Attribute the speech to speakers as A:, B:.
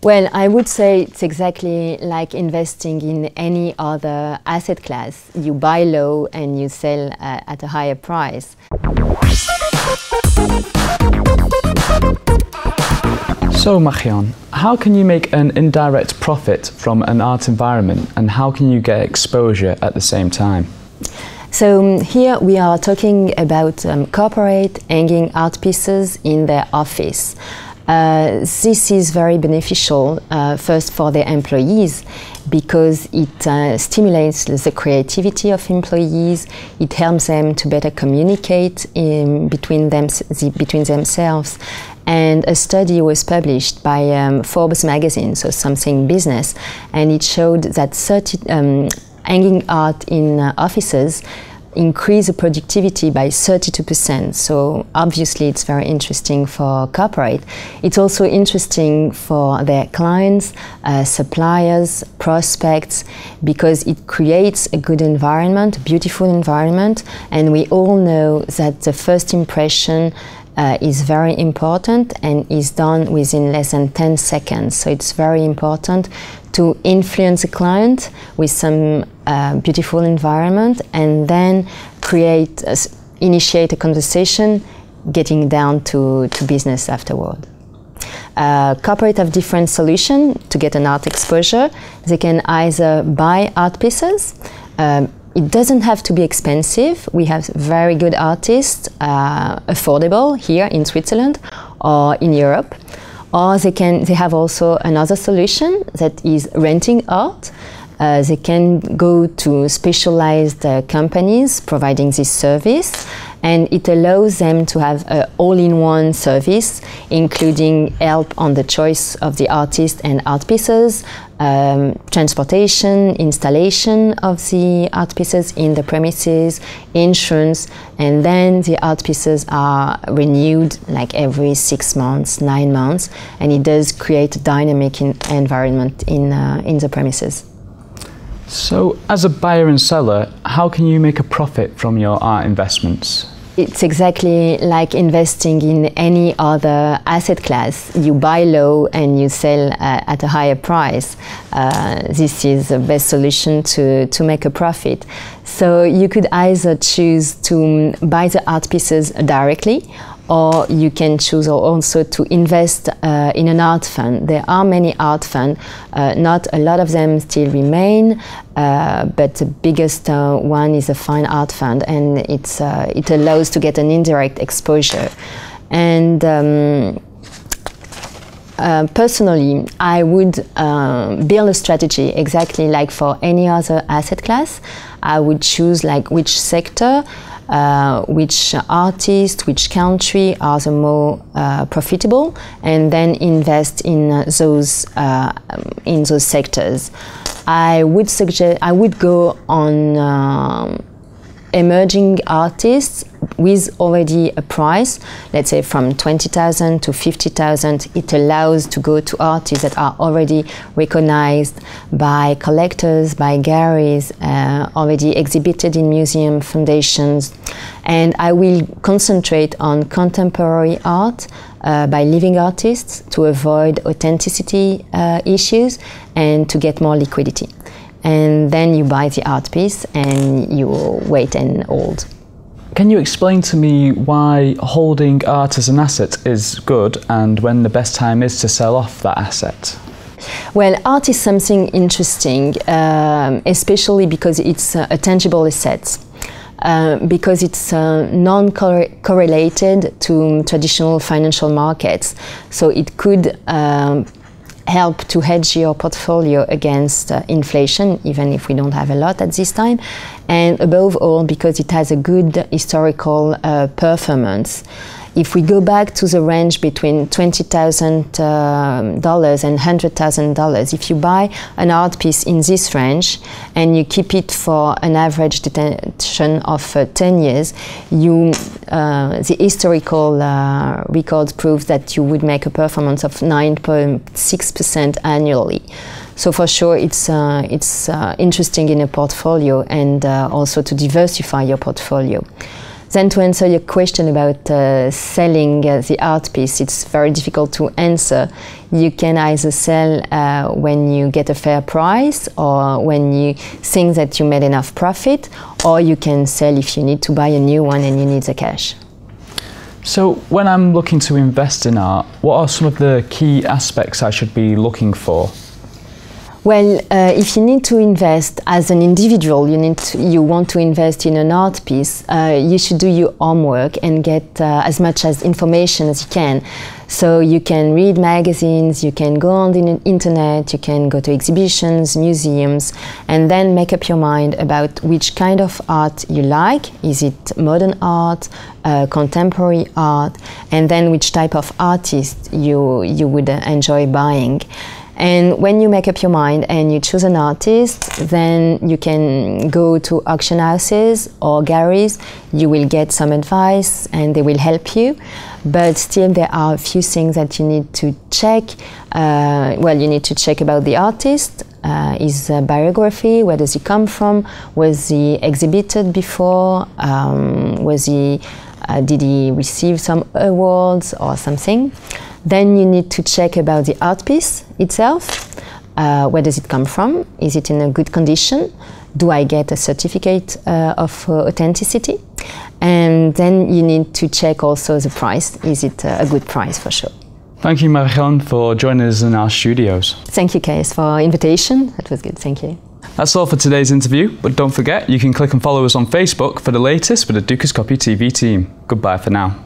A: Well, I would say it's exactly like investing in any other asset class. You buy low and you sell at a higher price.
B: So Marion, how can you make an indirect profit from an art environment, and how can you get exposure at the same time?
A: So here we are talking about corporate hanging art pieces in their office. This is very beneficial first for their employees because it stimulates the creativity of employees, it helps them to better communicate between themselves. And a study was published by Forbes magazine, so Something Business, and it showed that hanging art in offices increase the productivity by 32%. So obviously it's very interesting for corporate. It's also interesting for their clients, suppliers, prospects, because it creates a good environment, a beautiful environment, and we all know that the first impression is very important and is done within less than 10 seconds. So it's very important to influence the client with some beautiful environment and then initiate a conversation, getting down to business afterward. Corporate have different solutions to get an art exposure. They can either buy art pieces. It doesn't have to be expensive. We have very good artists, affordable here in Switzerland or in Europe. Or they have also another solution that is renting art. They can go to specialized companies providing this service, and it allows them to have an all-in-one service, including help on the choice of the artist and art pieces, transportation, installation of the art pieces in the premises, insurance, and then the art pieces are renewed like every 6 months, 9 months, and it does create a dynamic environment in the premises.
B: So, as a buyer and seller, how can you make a profit from your art investments?
A: It's exactly like investing in any other asset class. You buy low and you sell at a higher price. This is the best solution to make a profit. So you could either choose to buy the art pieces directly, or you can choose also to invest in an art fund. There are many art funds, not a lot of them still remain, but the biggest one is a fine art fund, and it allows to get an indirect exposure. And personally, I would build a strategy exactly like for any other asset class. I would choose like which sector, which artist, which country are the more profitable, and then invest in those sectors. I would go on emerging artists with already a price, let's say from 20,000 to 50,000. It allows to go to artists that are already recognized by collectors, by galleries, already exhibited in museum foundations. And I will concentrate on contemporary art by living artists to avoid authenticity issues and to get more liquidity. And then you buy the art piece and you wait and hold.
B: Can you explain to me why holding art as an asset is good and when the best time is to sell off that asset?
A: Well, art is something interesting, especially because it's a tangible asset. Because it's non-correlated to traditional financial markets. So it could help to hedge your portfolio against inflation, even if we don't have a lot at this time. And above all, because it has a good historical performance. If we go back to the range between $20,000 and $100,000, if you buy an art piece in this range and you keep it for an average detention of 10 years, the historical records prove that you would make a performance of 9.6% annually. So for sure, it's interesting in a portfolio and also to diversify your portfolio. Then to answer your question about selling the art piece, it's very difficult to answer. You can either sell when you get a fair price or when you think that you made enough profit, or you can sell if you need to buy a new one and you need the cash.
B: So when I'm looking to invest in art, what are some of the key aspects I should be looking for?
A: Well, if you need to invest as an individual, you want to invest in an art piece, you should do your homework and get as much as information as you can. So you can read magazines, you can go on the internet, you can go to exhibitions, museums, and then make up your mind about which kind of art you like. Is it modern art, contemporary art, and then which type of artist you would enjoy buying. And when you make up your mind and you choose an artist, then you can go to auction houses or galleries. You will get some advice and they will help you. But still there are a few things that you need to check. Well, you need to check about the artist, his biography, where does he come from, was he exhibited before, did he receive some awards or something. Then you need to check about the art piece itself. Where does it come from? Is it in a good condition? Do I get a certificate of authenticity? And then you need to check also the price. Is it a good price for sure?
B: Thank you, Marion, for joining us in our studios.
A: Thank you, Kees, for invitation. That was good. Thank you.
B: That's all for today's interview, but don't forget you can click and follow us on Facebook for the latest with the Dukascopy TV team. Goodbye for now.